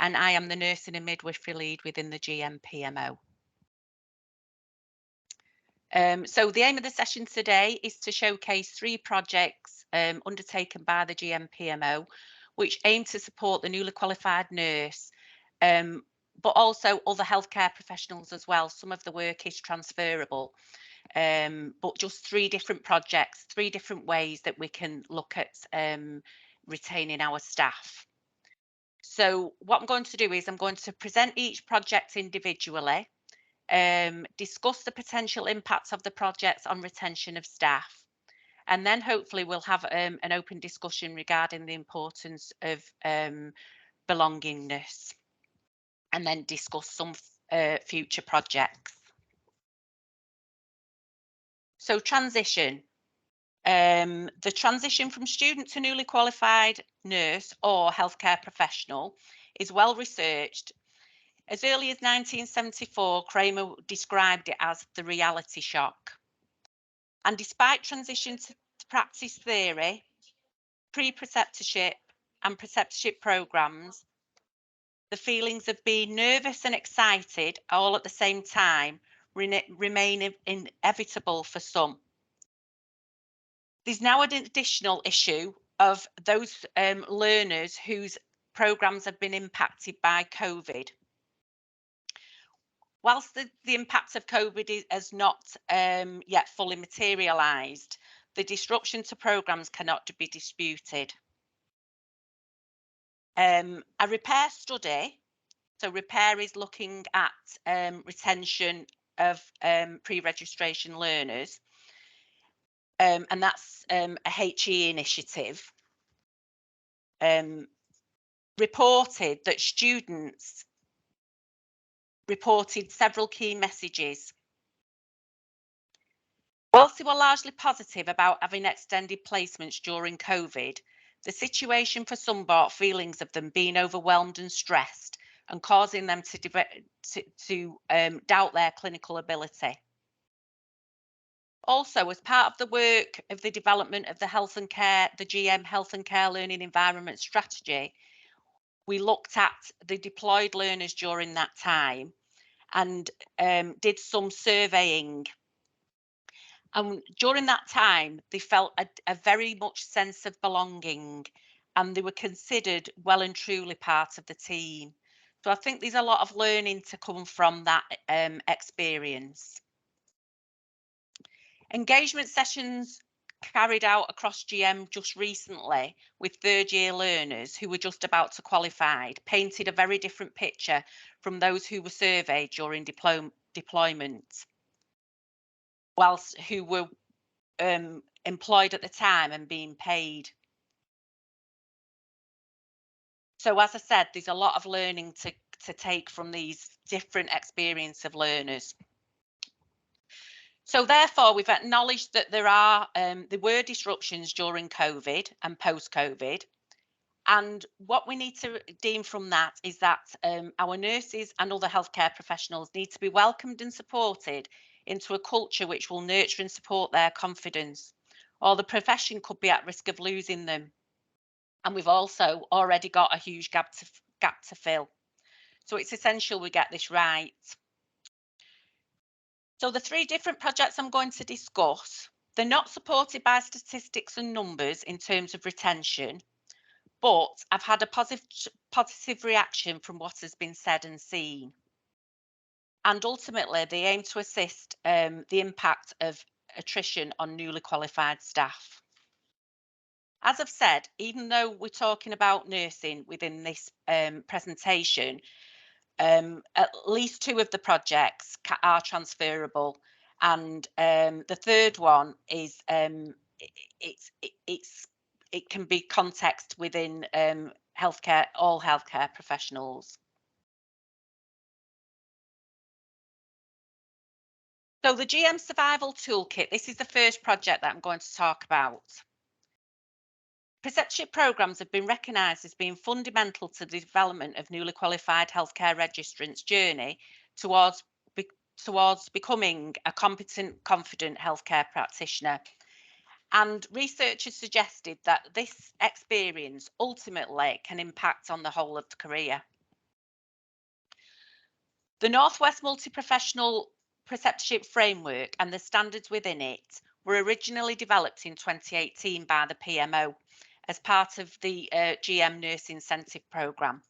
and I am the Nursing and Midwifery Lead within the GM PMO. So the aim of the session today is to showcase 3 projects undertaken by the GM PMO, which aim to support the newly qualified nurse, but also other healthcare professionals as well. Some of the work is transferable, but just 3 different projects, 3 different ways that we can look at retaining our staff. So what I'm going to do is I'm going to present each project individually, discuss the potential impacts of the projects on retention of staff, and then hopefully we'll have an open discussion regarding the importance of belongingness, and then discuss some future projects. So transition. The transition from student to newly qualified nurse or healthcare professional is well researched. As early as 1974, Kramer described it as the reality shock. And despite transition to practice theory, pre-preceptorship and preceptorship programs, the feelings of being nervous and excited all at the same time remain inevitable for some. There's now an additional issue of those learners whose programs have been impacted by COVID. Whilst the impact of COVID has not yet fully materialised, the disruption to programmes cannot be disputed. A repair study, so repair is looking at retention of pre-registration learners, and that's a HE initiative, reported that students reported several key messages. Whilst they were largely positive about having extended placements during COVID, the situation for some brought feelings of them being overwhelmed and stressed and causing them to doubt their clinical ability. Also, as part of the work of the development of the GM Health and Care Learning Environment Strategy, we looked at the deployed learners during that time and did some surveying. And during that time, they felt a very much sense of belonging, and they were considered well and truly part of the team. So I think there's a lot of learning to come from that experience. Engagement sessions carried out across GM just recently with third-year learners who were just about to qualify painted a very different picture from those who were surveyed during deployment, whilst who were employed at the time and being paid. So as I said, there's a lot of learning to take from these different experience of learners. So therefore, we've acknowledged that there were disruptions during COVID and post-COVID. And what we need to deem from that is that our nurses and other healthcare professionals need to be welcomed and supported into a culture which will nurture and support their confidence, or the profession could be at risk of losing them. And we've also already got a huge gap to fill. So it's essential we get this right. So the 3 different projects I'm going to discuss, they're not supported by statistics and numbers in terms of retention, but I've had a positive reaction from what has been said and seen. And ultimately, they aim to assist the impact of attrition on newly qualified staff. As I've said, even though we're talking about nursing within this presentation, at least 2 of the projects are transferable, and the third one is it can be context within healthcare, all healthcare professionals. So the GM Survival Toolkit, this is the first project that I'm going to talk about. Preceptorship programmes have been recognised as being fundamental to the development of newly qualified healthcare registrants' journey towards becoming a competent, confident healthcare practitioner. And research has suggested that this experience ultimately can impact on the whole of the career. The Northwest Multi-Professional Preceptorship Framework and the standards within it were originally developed in 2018 by the PMO as part of the GM Nursing Incentive Programme.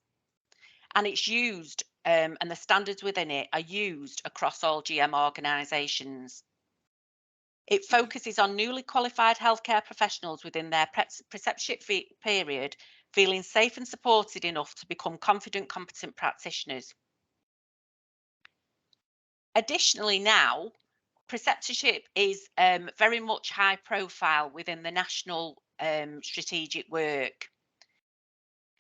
And it's used, and the standards within it are used across all GM organisations. It focuses on newly qualified healthcare professionals within their preceptorship period feeling safe and supported enough to become confident, competent practitioners. Additionally, now, preceptorship is very much high profile within the national strategic work.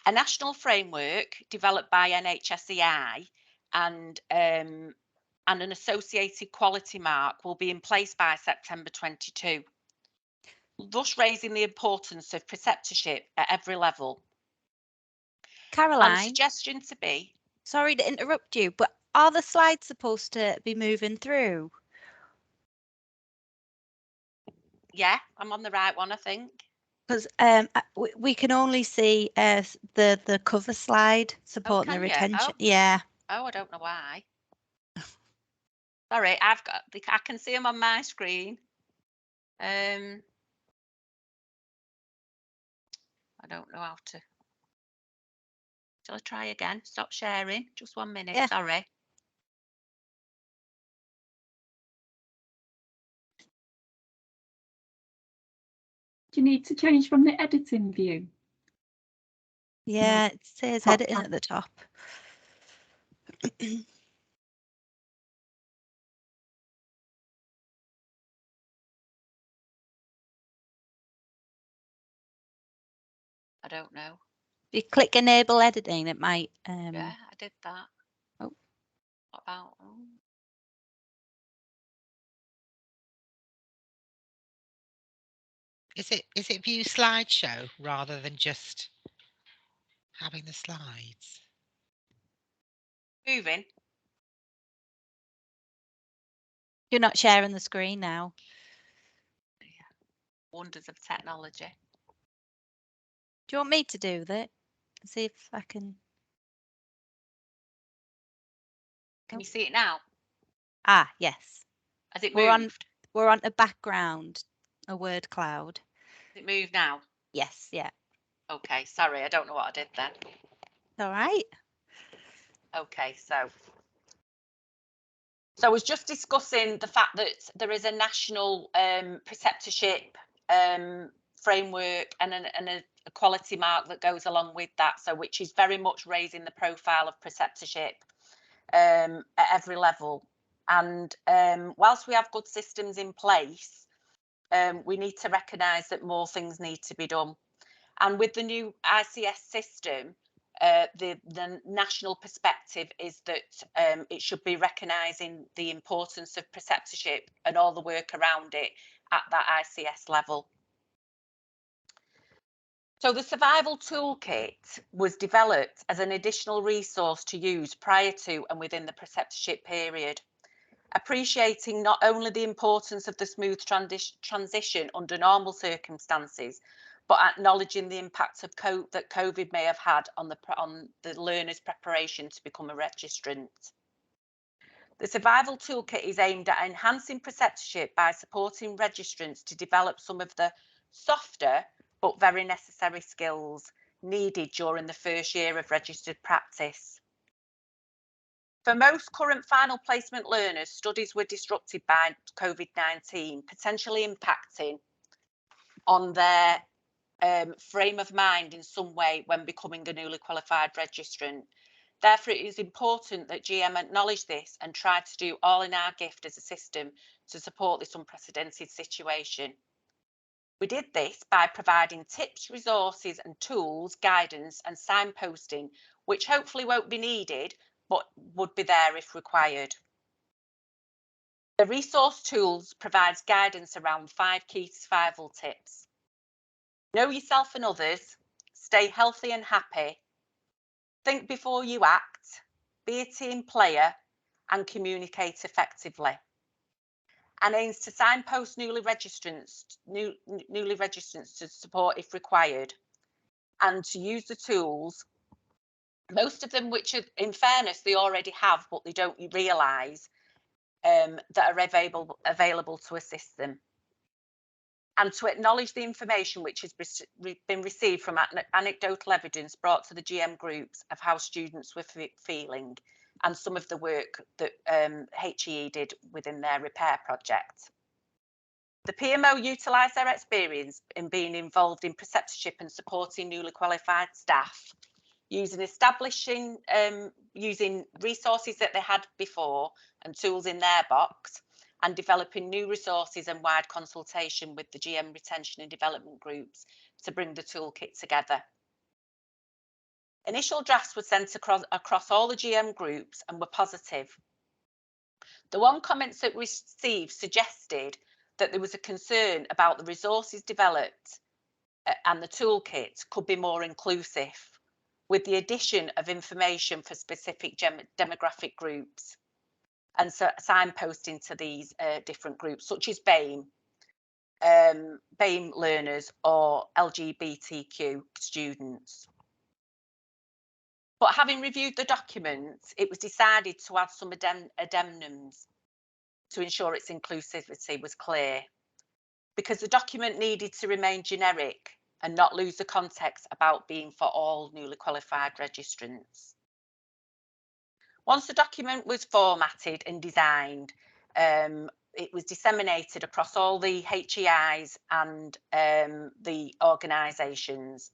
A national framework developed by NHSEI and an associated quality mark will be in place by September 22, thus raising the importance of preceptorship at every level. Caroline, And the suggestion to be... Sorry to interrupt you, but are the slides supposed to be moving through? Yeah, I'm on the right one, I think. Because we can only see the cover slide supporting the retention. Yeah. Oh, I don't know why. Sorry, I can see them on my screen. I don't know how to. Shall I try again? Stop sharing. Just 1 minute. Yeah. Sorry. Do you need to change from the editing view? Yeah, it says editing at the top. I don't know. If you click enable editing, it might. Yeah, I did that. Oh. What about? Is it view slideshow rather than just having the slides? Moving. You're not sharing the screen now. Wonders of technology. Do you want me to do that? See if I can. Can you see it now? Ah, yes. Has it moved? We're on a background, a word cloud. Has it moved now? Yes, yeah. Okay, sorry, I don't know what I did then. All right. Okay, so I was just discussing the fact that there is a national preceptorship framework and a quality mark that goes along with that, so which is very much raising the profile of preceptorship at every level. And whilst we have good systems in place, we need to recognise that more things need to be done. And with the new ICS system, the national perspective is that it should be recognising the importance of preceptorship and all the work around it at that ICS level. So the survival toolkit was developed as an additional resource to use prior to and within the preceptorship period, appreciating not only the importance of the smooth transition under normal circumstances, but acknowledging the impact of that COVID may have had on the learner's preparation to become a registrant. The survival toolkit is aimed at enhancing preceptorship by supporting registrants to develop some of the softer but very necessary skills needed during the first year of registered practice. For most current final placement learners, studies were disrupted by COVID-19, potentially impacting on their frame of mind in some way when becoming a newly qualified registrant. Therefore, it is important that GM acknowledge this and try to do all in our gift as a system to support this unprecedented situation. We did this by providing tips, resources and tools, guidance and signposting, which hopefully won't be needed, but would be there if required. The resource tools provides guidance around 5 key survival tips. Know yourself and others, stay healthy and happy, think before you act, be a team player and communicate effectively. And aims to signpost newly registrants to support if required, and to use the tools Most of them, which are, in fairness, they already have, but they don't realise that are available to assist them. And to acknowledge the information which has been received from anecdotal evidence brought to the GM groups of how students were feeling, and some of the work that HEE did within their repair project. The PMO utilised their experience in being involved in preceptorship and supporting newly qualified staff, using resources that they had before and tools in their box, and developing new resources and wide consultation with the GM retention and development groups to bring the toolkit together. Initial drafts were sent across all the GM groups and were positive. The one comments that we received suggested that there was a concern about the resources developed and the toolkit could be more inclusive, with the addition of information for specific demographic groups, and so signposting to these different groups, such as BAME learners or LGBTQ students. But having reviewed the documents, it was decided to add some addendums to ensure its inclusivity was clear, because the document needed to remain generic and not lose the context about being for all newly qualified registrants. Once the document was formatted and designed, it was disseminated across all the HEIs and the organisations.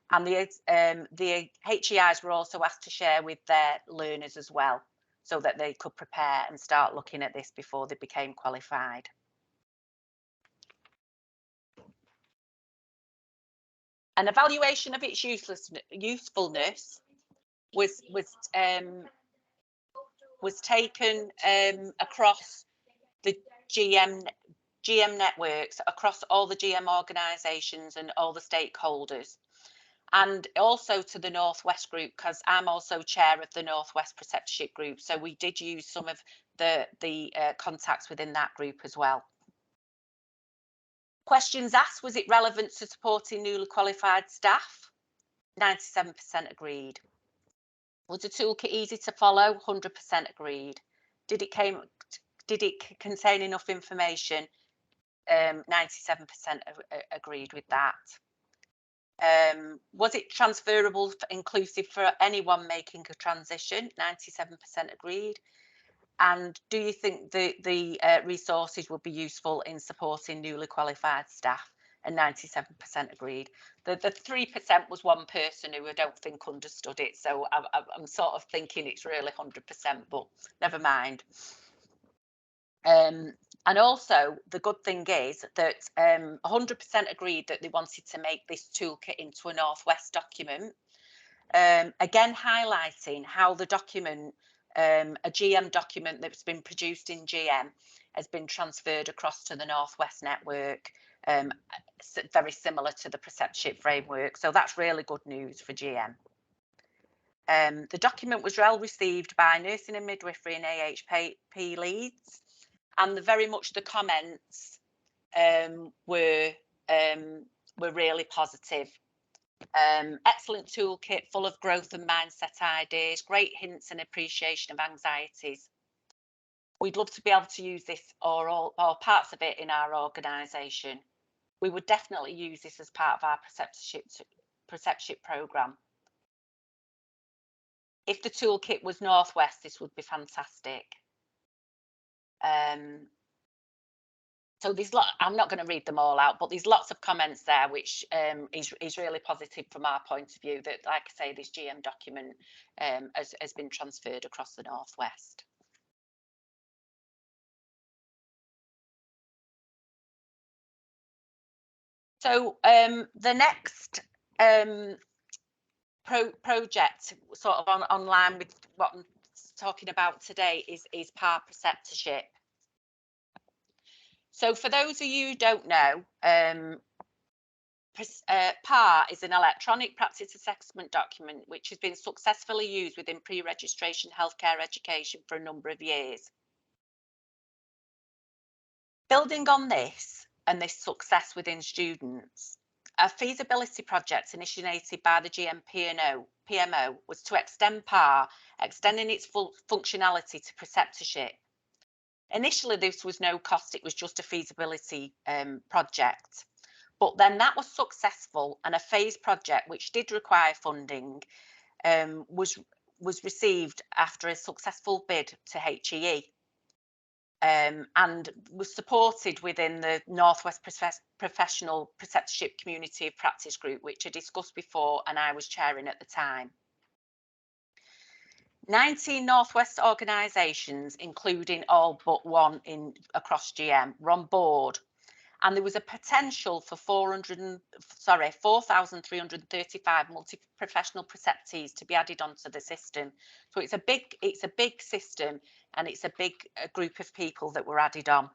And the HEIs were also asked to share with their learners as well, so that they could prepare and start looking at this before they became qualified. An evaluation of its usefulness was taken across the GM networks, across all the GM organisations and all the stakeholders, and also to the Northwest group, because I'm also chair of the Northwest Preceptorship group, so we did use some of the contacts within that group as well. Questions asked: was it relevant to supporting newly qualified staff? 97% agreed. Was the toolkit easy to follow? 100% agreed. Did it contain enough information? 97% agreed with that. Was it transferable, inclusive for anyone making a transition? 97% agreed. And do you think the resources would be useful in supporting newly qualified staff? And 97% agreed. The 3% was one person who I don't think understood it. So I'm sort of thinking it's really 100%, but never mind. And also the good thing is that 100% agreed that they wanted to make this toolkit into a Northwest document. Again, highlighting how the document, a GM document that's been produced in GM, has been transferred across to the Northwest network, very similar to the preceptorship framework. So that's really good news for GM. The document was well received by Nursing and Midwifery and AHP leads, and very much the comments were really positive. Excellent toolkit, full of growth and mindset ideas, great hints and appreciation of anxieties. We'd love to be able to use this or parts of it in our organisation. We would definitely use this as part of our preceptorship programme. If the toolkit was Northwest, this would be fantastic. So there's I'm not going to read them all out, but there's lots of comments there, which is really positive from our point of view, that, like I say, this GM document has been transferred across the Northwest. So the next project, sort of online with what I'm talking about today, is PAR preceptorship. So for those of you who don't know, PAR is an electronic practice assessment document which has been successfully used within pre-registration healthcare education for a number of years. Building on this and this success within students, a feasibility project initiated by the GM PMO was to extend PAR, extending its full functionality to preceptorship. Initially, this was no cost, it was just a feasibility project. But then that was successful, and a phased project, which did require funding, was received after a successful bid to HEE. And was supported within the Northwest Professional Preceptorship Community of Practice Group, which I discussed before and I was chairing at the time. 19 Northwest organisations, including all but one across GM, were on board, and there was a potential for 4,335 multi-professional preceptees to be added onto the system. So it's a big system, and it's a big group of people that were added on.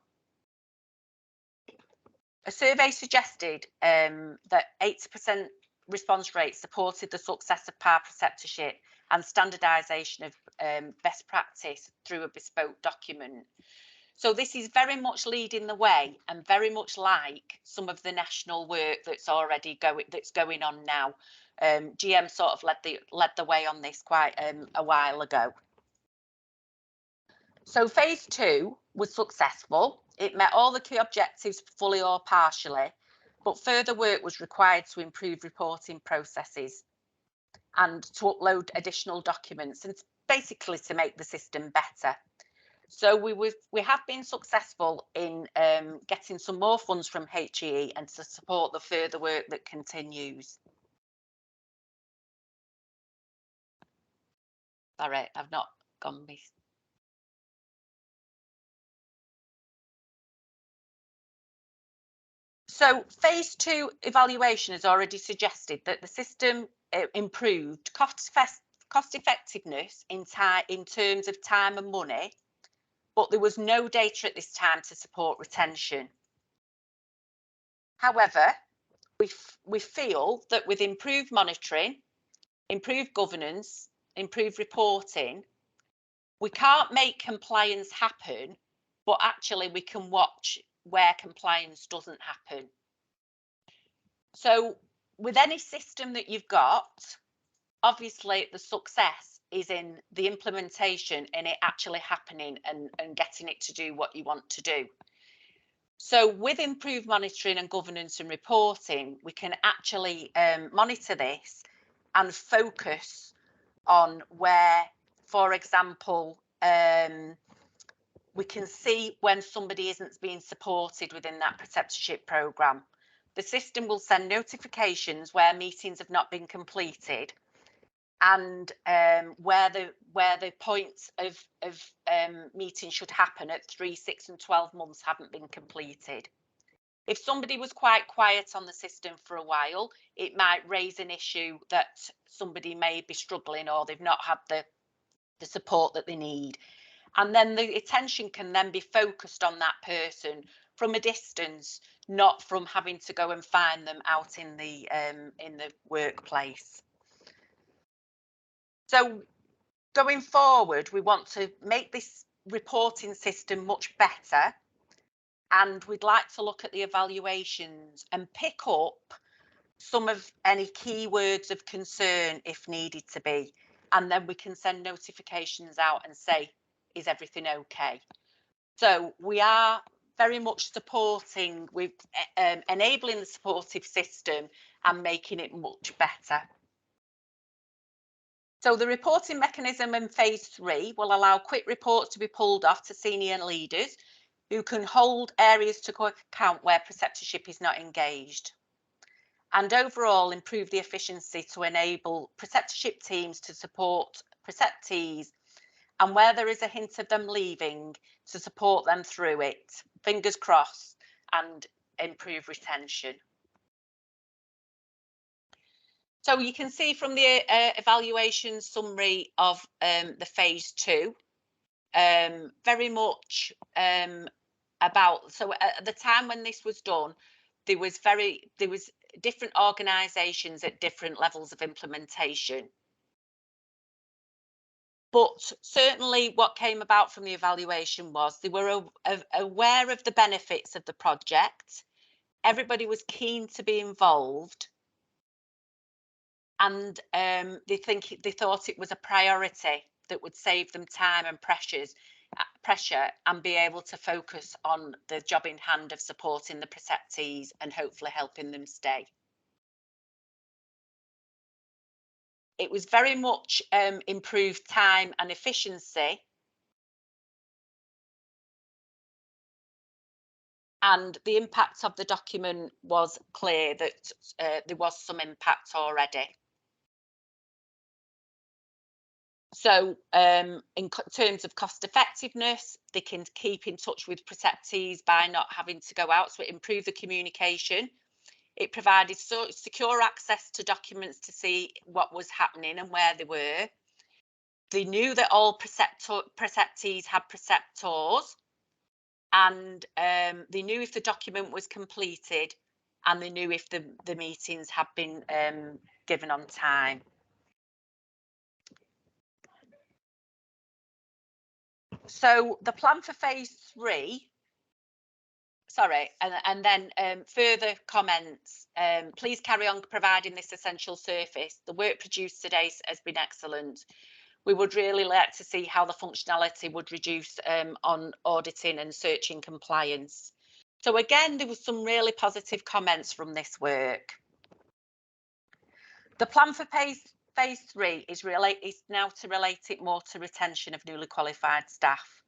A survey suggested that 80% response rate supported the success of PAR preceptorship and standardisation of best practice through a bespoke document. So this is very much leading the way, and very much like some of the national work that's already going on now. GM sort of led the way on this quite a while ago. So phase 2 was successful. It met all the key objectives fully or partially, but further work was required to improve reporting processes and to upload additional documents, and basically to make the system better. So we have been successful in getting some more funds from HEE and to support the further work that continues. Sorry, I've not gone this. So phase 2 evaluation has already suggested that the system improved cost effectiveness in terms of time and money, but there was no data at this time to support retention. However, we feel that with improved monitoring, improved governance, improved reporting, we can't make compliance happen, but actually we can watch where compliance doesn't happen. So with any system that you've got, obviously the success is in the implementation and it actually happening and getting it to do what you want to do. So with improved monitoring and governance and reporting, we can actually monitor this and focus on where, for example, we can see when somebody isn't being supported within that preceptorship programme. The system will send notifications where meetings have not been completed, and where the points of meeting should happen at 3, 6 and 12 months haven't been completed. If somebody was quite quiet on the system for a while, it might raise an issue that somebody may be struggling or they've not had the support that they need. And then the attention can then be focused on that person from a distance, not from having to go and find them out in the workplace. So going forward, we want to make this reporting system much better, and we'd like to look at the evaluations and pick up some of any keywords of concern if needed to be, and then we can send notifications out and say, is everything okay? So we are very much supporting with enabling the supportive system and making it much better. So the reporting mechanism in phase 3 will allow quick reports to be pulled off to senior leaders who can hold areas to account where preceptorship is not engaged, and overall improve the efficiency to enable preceptorship teams to support preceptees, and where there is a hint of them leaving, to support them through it, fingers crossed, and improve retention. So you can see from the evaluation summary of the phase 2, very much about, so at the time when this was done, there was different organisations at different levels of implementation. But certainly what came about from the evaluation was they were aware of the benefits of the project. everybody was keen to be involved, and they thought it was a priority that would save them time and pressure and be able to focus on the job in hand of supporting the preceptees and hopefully helping them stay. It was very much improved time and efficiency, and the impact of the document was clear that there was some impact already. So in terms of cost effectiveness, they can keep in touch with preceptees by not having to go out, so it improved the communication. It provided secure access to documents to see what was happening and where they were. They knew that all preceptees had preceptors, and they knew if the document was completed, and they knew if the meetings had been given on time. So the plan for phase 3, sorry, and then further comments. Please carry on providing this essential service. The work produced today has been excellent. We would really like to see how the functionality would reduce on auditing and searching compliance. So again, there was some really positive comments from this work. The plan for phase 3 is now to relate it more to retention of newly qualified staff.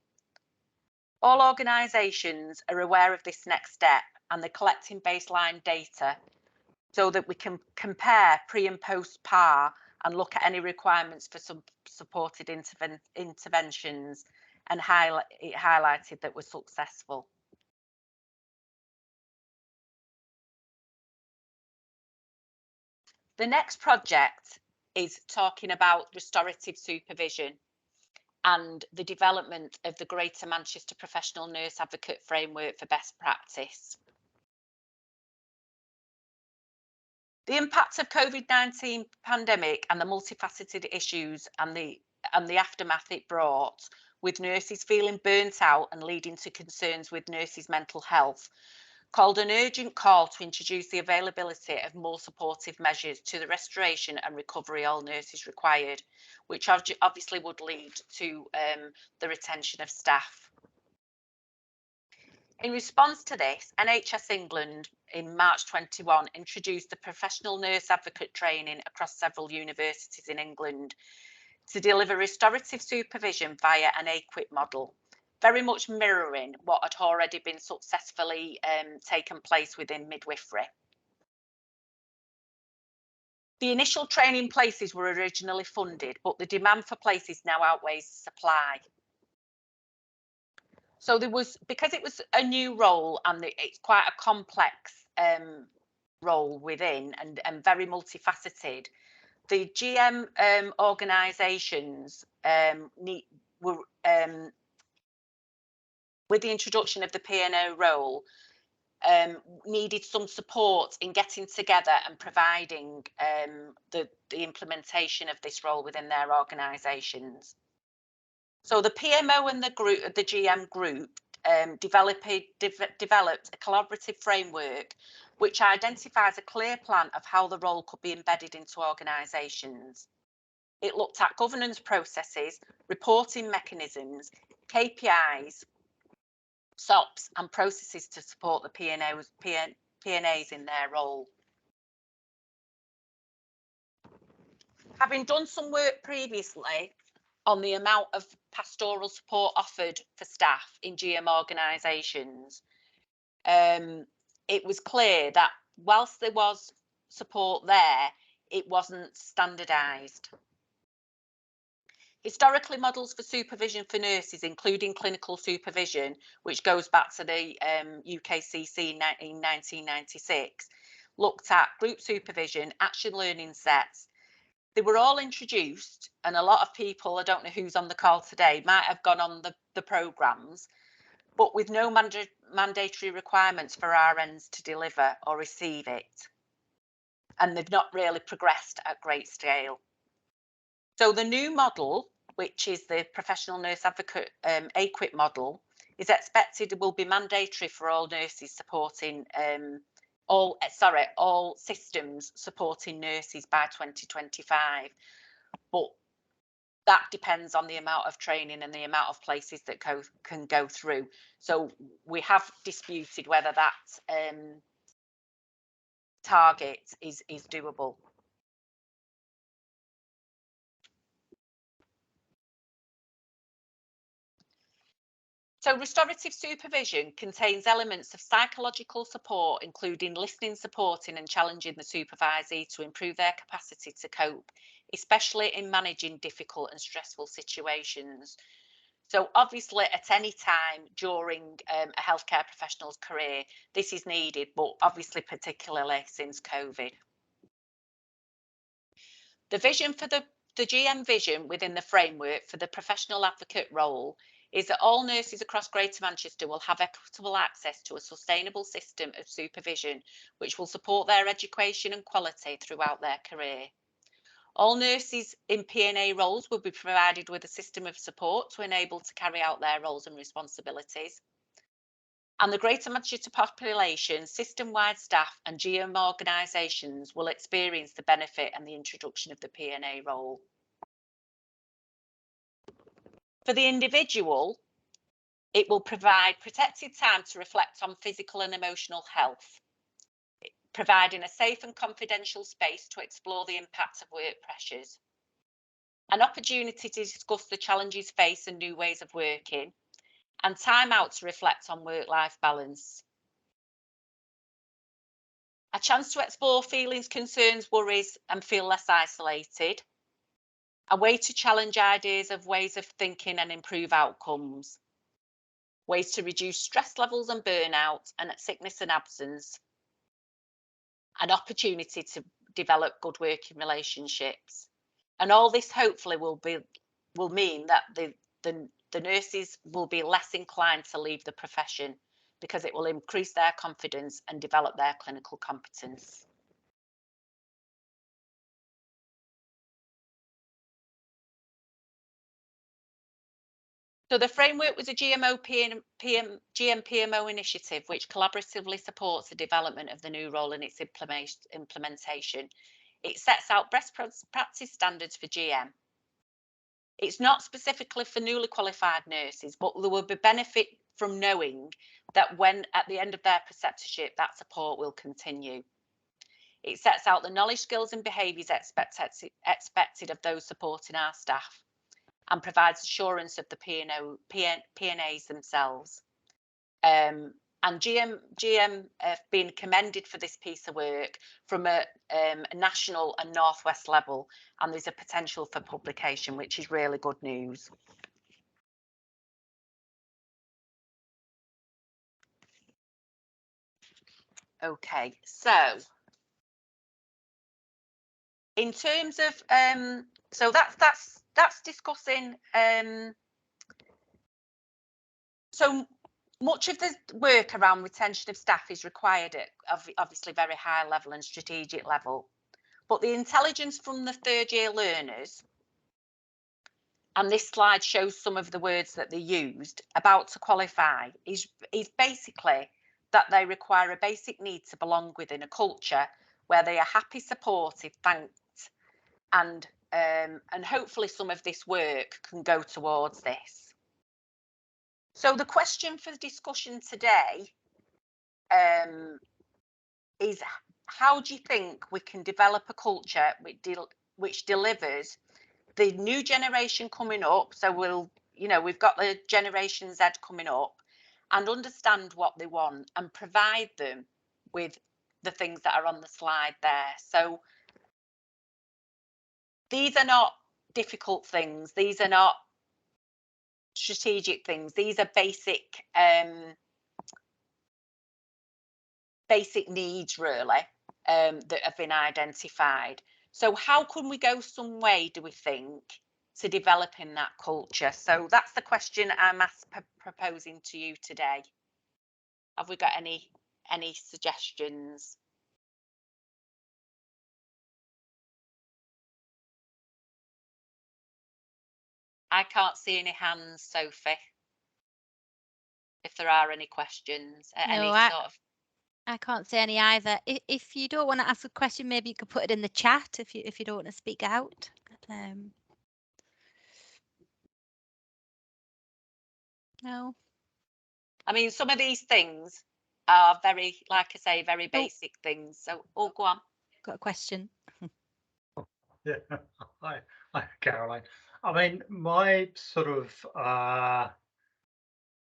All organisations are aware of this next step, and they're collecting baseline data so that we can compare pre and post PAR and look at any requirements for some supported interventions, and it highlighted that we're successful. The next project is talking about restorative supervision and the development of the Greater Manchester Professional Nurse Advocate Framework for best practice. The impact of COVID-19 pandemic and the multifaceted issues and the aftermath it brought, with nurses feeling burnt out and leading to concerns with nurses' mental health, called an urgent call to introduce the availability of more supportive measures to the restoration and recovery all nurses required, which obviously would lead to the retention of staff. In response to this, NHS England in March 21 introduced the professional nurse advocate training across several universities in England to deliver restorative supervision via an AQUIP model, very much mirroring what had already been successfully taken place within midwifery. The initial training places were originally funded, but the demand for places now outweighs the supply. So there was, because it was a new role and it's quite a complex role within and very multifaceted, the GM organisations with the introduction of the P&O role, needed some support in getting together and providing the implementation of this role within their organisations. So the PMO and the GM group developed a collaborative framework which identifies a clear plan of how the role could be embedded into organisations. It looked at governance processes, reporting mechanisms, KPIs, SOPs and processes to support the P&As in their role. Having done some work previously on the amount of pastoral support offered for staff in GM organisations, it was clear that whilst there was support there, it wasn't standardised. Historically, models for supervision for nurses, including clinical supervision, which goes back to the UKCC in 1996, looked at group supervision, action learning sets. They were all introduced, and a lot of people, I don't know who's on the call today, might have gone on the programmes, but with no mandatory requirements for RNs to deliver or receive it. And they've not really progressed at great scale. So the new model, which is the Professional Nurse Advocate AQUIP model, is expected will be mandatory for all nurses supporting all systems supporting nurses by 2025. But that depends on the amount of training and the amount of places that can go through. So we have disputed whether that target is doable. So restorative supervision contains elements of psychological support, including listening, supporting and challenging the supervisee to improve their capacity to cope, especially in managing difficult and stressful situations. So obviously at any time during a healthcare professional's career, this is needed, but obviously particularly since COVID. The vision for the GM vision within the framework for the professional advocate role is that all nurses across Greater Manchester will have equitable access to a sustainable system of supervision which will support their education and quality throughout their career. All nurses in P&A roles will be provided with a system of support to enable to carry out their roles and responsibilities. And the Greater Manchester population, system-wide staff and GM organisations will experience the benefit and the introduction of the P&A role. For the individual, it will provide protected time to reflect on physical and emotional health, providing a safe and confidential space to explore the impacts of work pressures, an opportunity to discuss the challenges faced and new ways of working, and time out to reflect on work-life balance. A chance to explore feelings, concerns, worries, and feel less isolated. A way to challenge ideas of ways of thinking and improve outcomes. Ways to reduce stress levels and burnout and sickness and absence. An opportunity to develop good working relationships. And all this hopefully will mean that the nurses will be less inclined to leave the profession because it will increase their confidence and develop their clinical competence. So the framework was a GM PMO initiative which collaboratively supports the development of the new role and its implementation. It sets out best practice standards for GM. It's not specifically for newly qualified nurses, but there will be benefit from knowing that when at the end of their preceptorship, that support will continue. It sets out the knowledge, skills and behaviours expected of those supporting our staff and provides assurance of the P&As themselves. And GM have been commended for this piece of work from a national and northwest level, and there's a potential for publication, which is really good news. Okay, so in terms of so that's discussing so much of the work around retention of staff is required at obviously very high level and strategic level, but the intelligence from the third year learners, and this slide shows some of the words that they used about to qualify, is basically that they require a basic need to belong within a culture where they are happy, supported, thanked, and hopefully some of this work can go towards this. So the question for discussion today is, how do you think we can develop a culture which delivers the new generation coming up? So we've got the Generation Z coming up, and understand what they want and provide them with the things that are on the slide there. So these are not difficult things. These are not strategic things. These are basic needs, really, that have been identified. So how can we go some way, do we think, to developing that culture? So that's the question I'm proposing to you today. Have we got any suggestions? I can't see any hands, Sophie. If there are any questions, No, I can't see any either. If you don't want to ask a question, maybe you could put it in the chat if you don't want to speak out. No. I mean, some of these things are very, like I say, very basic things. So, go on. Got a question. Yeah, hi, Caroline. I mean, my sort of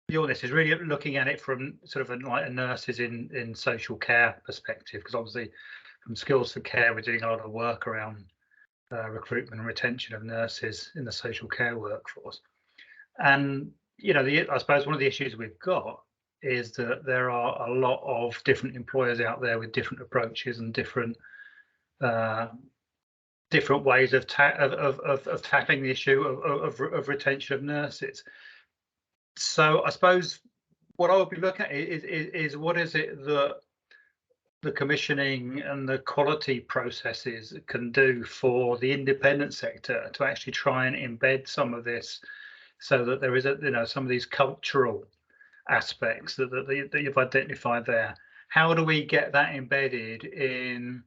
view on this is really looking at it from sort of like a nurses in social care perspective, because obviously from Skills for Care we're doing a lot of work around recruitment and retention of nurses in the social care workforce. And you know, I suppose one of the issues we've got is that there are a lot of different employers out there with different approaches and different ways of tackling the issue of retention of nurses. So I suppose what I would be looking at is what is it that the commissioning and the quality processes can do for the independent sector to actually try and embed some of this, so that there is some of these cultural aspects that you've identified there. How do we get that embedded in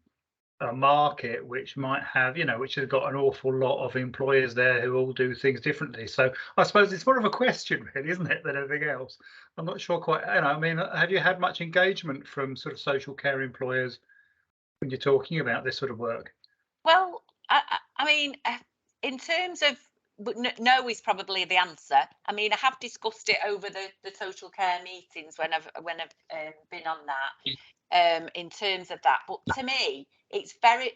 a market which might have, which has got an awful lot of employers there who all do things differently? So I suppose it's more of a question, really, isn't it, than anything else? I'm not sure quite. I mean, have you had much engagement from sort of social care employers when you're talking about this sort of work? Well, I mean, in terms of no is probably the answer. I mean, I have discussed it over the social care meetings when I've been on that. In terms of that, but to me, it's very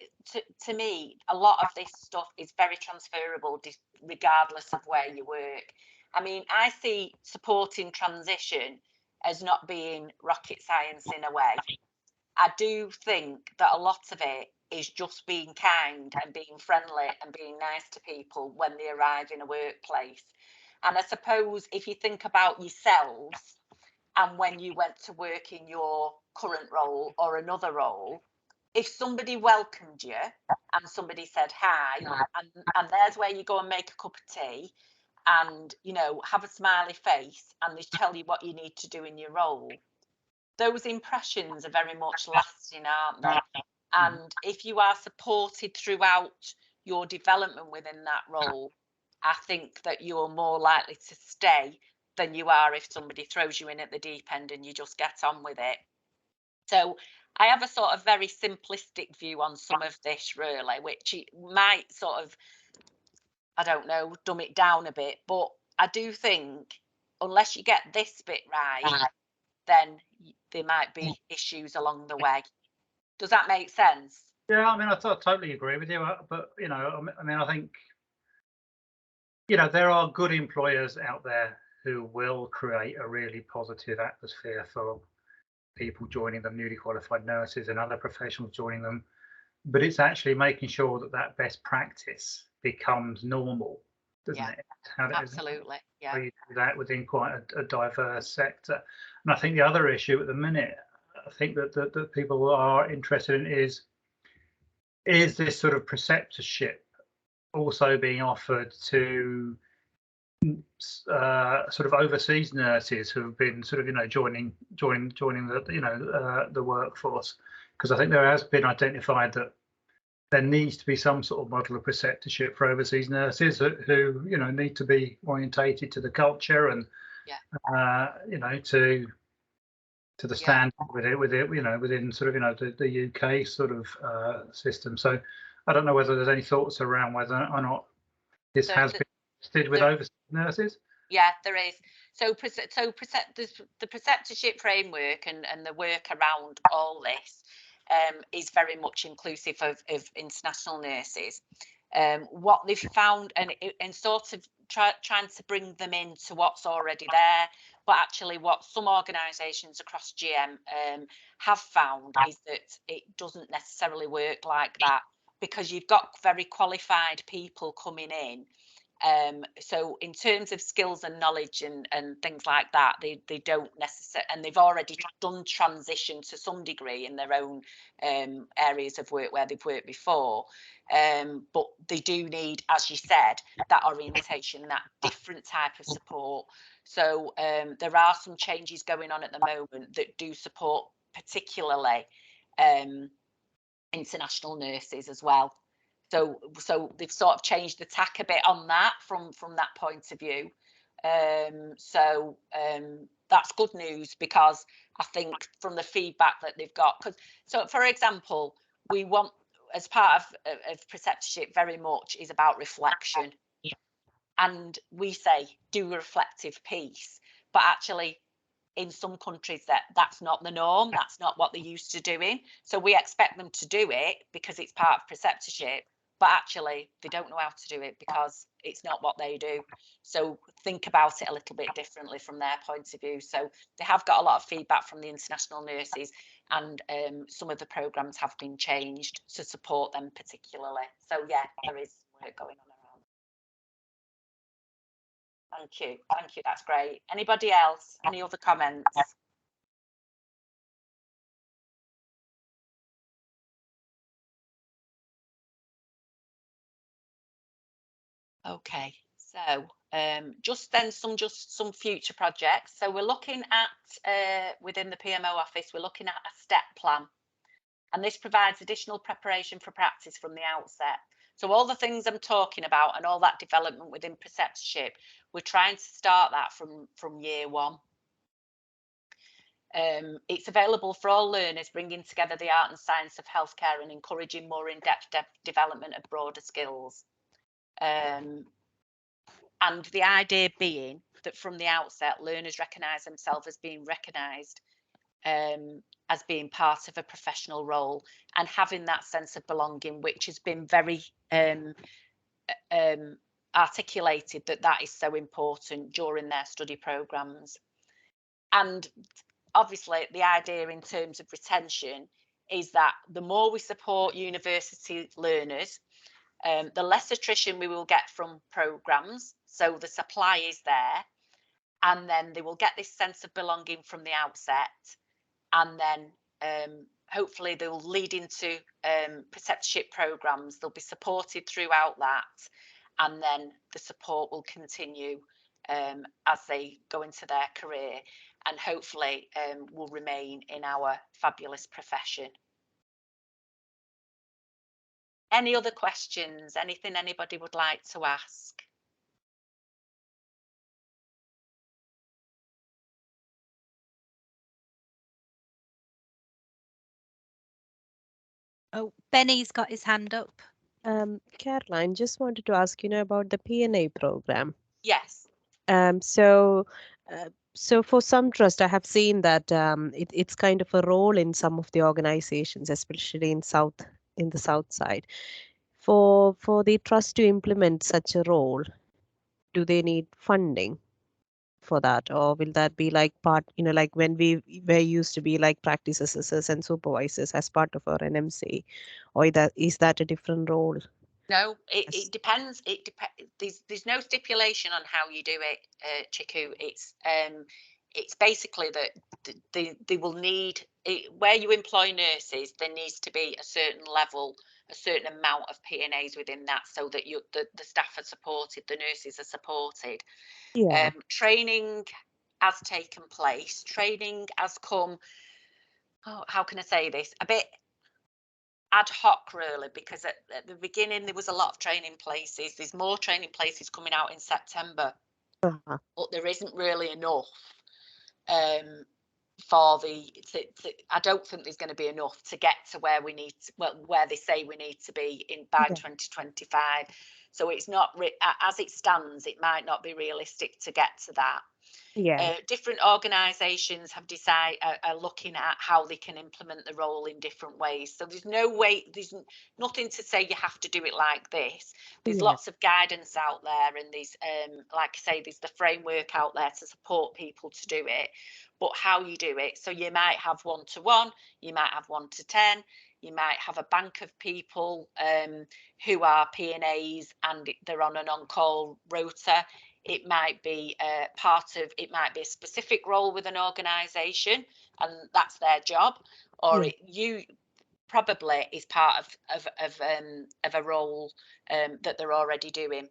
to me a lot of this stuff is very transferable regardless of where you work. I mean, I see supporting transition as not being rocket science in a way. I do think that a lot of it is just being kind and being friendly and being nice to people when they arrive in a workplace. And I suppose if you think about yourselves and when you went to work in your current role or another role, if somebody welcomed you and somebody said hi, and there's where you go and make a cup of tea and, have a smiley face and they tell you what you need to do in your role, those impressions are very much lasting, aren't they? And if you are supported throughout your development within that role, I think that you're more likely to stay than you are if somebody throws you in at the deep end and you just get on with it. So I have a sort of very simplistic view on some of this, really, which might sort of, I don't know, dumb it down a bit. But I do think unless you get this bit right, then there might be issues along the way. Does that make sense? Yeah, I mean, I totally agree with you, but I mean, I think there are good employers out there who will create a really positive atmosphere for people joining them, newly qualified nurses and other professionals joining them, but it's actually making sure that best practice becomes normal, doesn't it? Absolutely. Yeah. You do that within quite a diverse sector. And I think the other issue at the minute, I think that people are interested in is this sort of preceptorship also being offered to sort of overseas nurses who have been sort of joining the workforce, because I think there has been identified that there needs to be some sort of model of preceptorship for overseas nurses who need to be orientated to the culture and to the standard with it within sort of the UK sort of system. So I don't know whether there's any thoughts around whether or not this has been tested with overseas nurses. Yeah, there is. So the preceptorship framework and the work around all this is very much inclusive of international nurses. What they've found and sort of trying to bring them into what's already there, but actually what some organisations across GM have found is that it doesn't necessarily work like that, because you've got very qualified people coming in. So in terms of skills and knowledge and things like that, they don't necessarily, and they've already done transition to some degree in their own areas of work where they've worked before. But they do need, as you said, that orientation, that different type of support. So there are some changes going on at the moment that do support particularly international nurses as well. So they've sort of changed the tack a bit on that from that point of view. That's good news, because I think from the feedback that they've got, so for example, we want, as part of preceptorship, very much is about reflection. Yeah. And we say do a reflective piece, but actually in some countries that's not the norm, that's not what they're used to doing. So we expect them to do it because it's part of preceptorship, but actually they don't know how to do it because it's not what they do. So think about it a little bit differently from their point of view. So they have got a lot of feedback from the international nurses, and some of the programs have been changed to support them particularly. So yeah, there is work going on around. Thank you, that's great. Anybody else? Any other comments? Okay, so just some future projects. So we're looking at within the PMO office, we're looking at a step plan, and this provides additional preparation for practice from the outset. So all the things I'm talking about and all that development within preceptorship, we're trying to start that from year one. It's available for all learners, bringing together the art and science of healthcare and encouraging more in-depth development of broader skills. And the idea being that from the outset, learners recognise themselves as being recognised as being part of a professional role, and having that sense of belonging, which has been very articulated, that is so important during their study programmes. And obviously the idea in terms of retention is that the more we support university learners, the less attrition we will get from programmes, so the supply is there, and then they will get this sense of belonging from the outset, and then hopefully they'll lead into preceptorship programmes. They'll be supported throughout that, and then the support will continue as they go into their career, and hopefully will remain in our fabulous profession. Any other questions? Anything anybody would like to ask? Oh, Benny's got his hand up. Caroline, just wanted to ask, about the PNA program. Yes. So for some trust, I have seen that it's kind of a role in some of the organizations, especially in the south side. For the trust to implement such a role, do they need funding for that, or will that be like part, like when we were used to be like practice assessors and supervisors as part of our NMC, or is that a different role? No, it depends. There's no stipulation on how you do it, Chiku. It's basically that they will need where you employ nurses. There needs to be a certain level, a certain amount of PNAs within that, so that the staff are supported, the nurses are supported. Yeah. Training has taken place. Training has come. Oh, how can I say this? A bit ad hoc, really, because at the beginning there was a lot of training places. There's more training places coming out in September, but there isn't really enough for I don't think there's going to be enough to get to where we need to, where they say we need to be by 2025. So it's not as it stands, it might not be realistic to get to that. Yeah. Different organisations have decided are looking at how they can implement the role in different ways. So there's nothing to say you have to do it like this. There's lots of guidance out there, and there's like I say, there's the framework out there to support people to do it. But how you do it, so you might have 1-to-1, you might have 1-to-10, you might have a bank of people who are PNAs and they're on an on-call rota. It might be it might be a specific role with an organisation, and that's their job, or you probably is part of a role that they're already doing.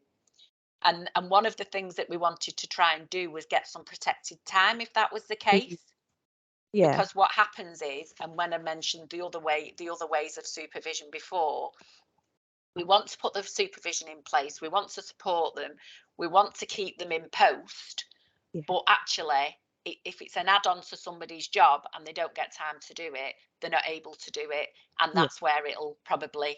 And one of the things that we wanted to try and do was get some protected time, if that was the case. Yeah. Because what happens is, and when I mentioned the other ways of supervision before, we want to put the supervision in place, we want to support them, we want to keep them in post, but actually if it's an add-on to somebody's job and they don't get time to do it, they're not able to do it, and that's where it'll probably,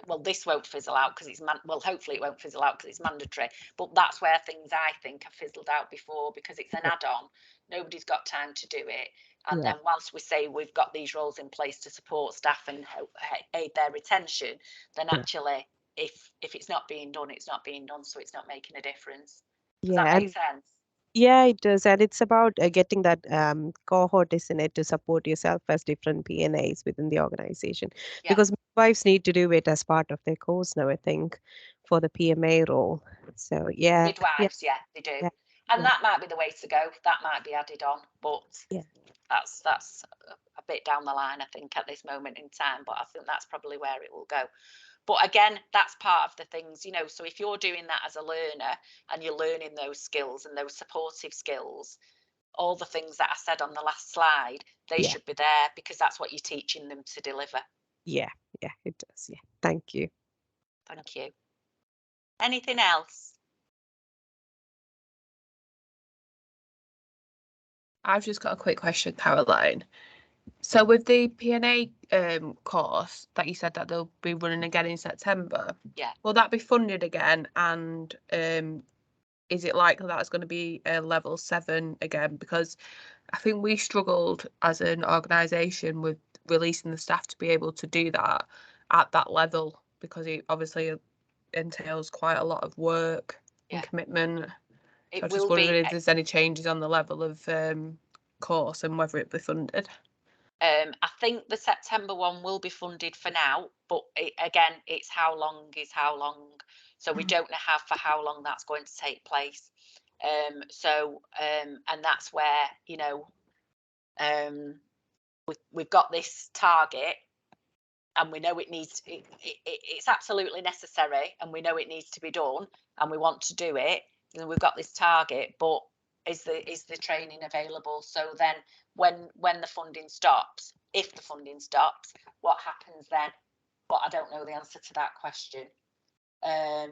well, this won't fizzle out because it's hopefully it won't fizzle out because it's mandatory, but that's where things I think have fizzled out before, because it's an add-on, nobody's got time to do it, and then whilst we say we've got these roles in place to support staff and aid their retention, then actually if it's not being done, it's not being done, so it's not making a difference. Does that make sense? Yeah, it does. And it's about getting that cohort, isn't it, to support yourself as different PNAs within the organization. Because midwives need to do it as part of their course now, I think, for the PMA role. So, yeah. Midwives, they do. Yeah. And that might be the way to go. That might be added on, but that's a bit down the line, I think, at this moment in time. But I think that's probably where it will go. But again, that's part of the things, so if you're doing that as a learner and you're learning those skills and those supportive skills, all the things that I said on the last slide, they should be there, because that's what you're teaching them to deliver. Yeah, it does. Yeah, thank you. Thank you. Anything else? I've just got a quick question, Caroline. So with the PNA course that you said that they'll be running again in September, will that be funded again? And is it likely that it's going to be a level 7 again? Because I think we struggled as an organisation with releasing the staff to be able to do that at that level, because it obviously entails quite a lot of work and commitment. So I'm just wondering if there's any changes on the level of course and whether it be funded. I think the September one will be funded for now, but again, it's how long is how long. So we don't know for how long that's going to take place. And that's where, we've got this target, and we know it's absolutely necessary, and we know it needs to be done, and we want to do it. And we've got this target, but is the training available? So then when the funding stops, if the funding stops, what happens then? But I don't know the answer to that question. I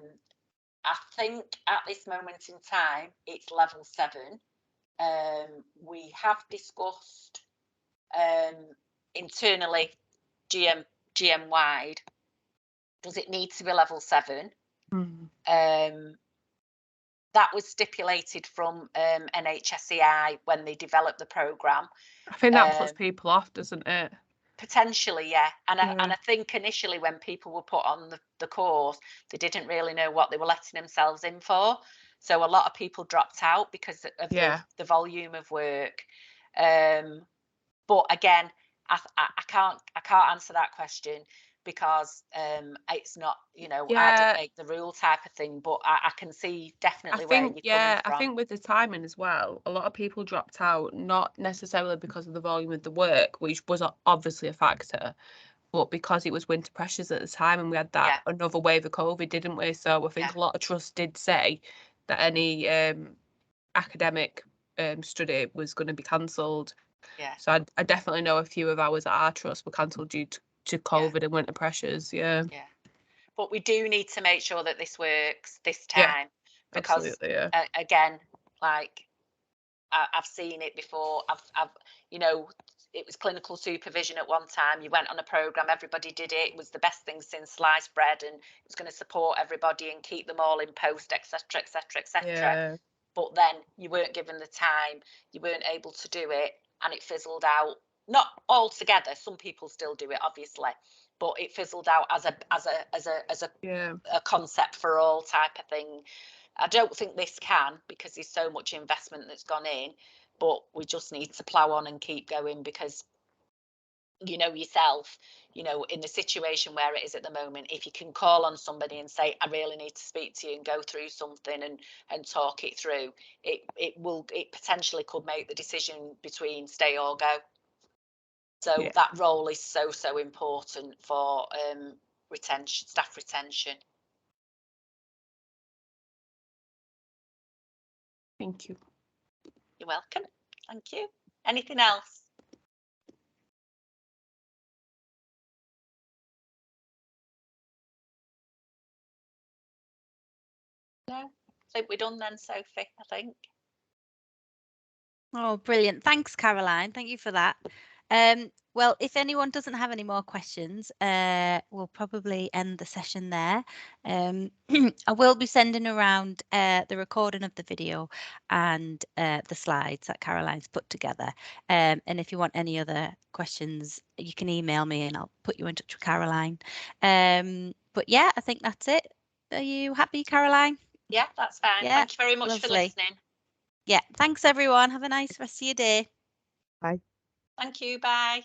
think at this moment in time it's level 7. We have discussed internally, GM wide, does it need to be level 7? That was stipulated from NHSEI when they developed the programme. I think that puts people off, doesn't it? Potentially, yeah. And I think initially when people were put on the course, they didn't really know what they were letting themselves in for. So a lot of people dropped out because of the volume of work. But again, I can't answer that question, because it's not, I don't make the rule type of thing, but I can see definitely where you're coming from. I think with the timing as well, a lot of people dropped out, not necessarily because of the volume of the work, which was obviously a factor, but because it was winter pressures at the time, and we had that another wave of COVID, didn't we? So I think a lot of trusts did say that any academic study was going to be cancelled. So I definitely know a few of ours at our trust were cancelled due to COVID and winter pressures. But we do need to make sure that this works this time, because again, like I've seen it before. I've it was clinical supervision at one time. You went on a program, everybody did it. It was the best thing since sliced bread, and it was going to support everybody and keep them all in post, etc., etc., etc. But then you weren't given the time, you weren't able to do it, and it fizzled out. Not altogether, some people still do it, obviously, but it fizzled out as a concept for all type of thing. I don't think this can, because there's so much investment that's gone in, but we just need to plough on and keep going, because yourself, in the situation where it is at the moment, if you can call on somebody and say, I really need to speak to you and go through something and talk it through, it potentially could make the decision between stay or go. So that role is so important for retention, staff retention. Thank you. You're welcome. Thank you. Anything else? No, I think we're done then, Sophie, I think. Oh, brilliant. Thanks, Caroline. Thank you for that. Well, if anyone doesn't have any more questions, we'll probably end the session there. I will be sending around the recording of the video and the slides that Caroline's put together. And if you want any other questions, you can email me and I'll put you in touch with Caroline. But yeah, I think that's it. Are you happy, Caroline? Yeah, that's fine. Yeah, thank you very much for listening. Yeah, thanks everyone. Have a nice rest of your day. Bye. Thank you. Bye.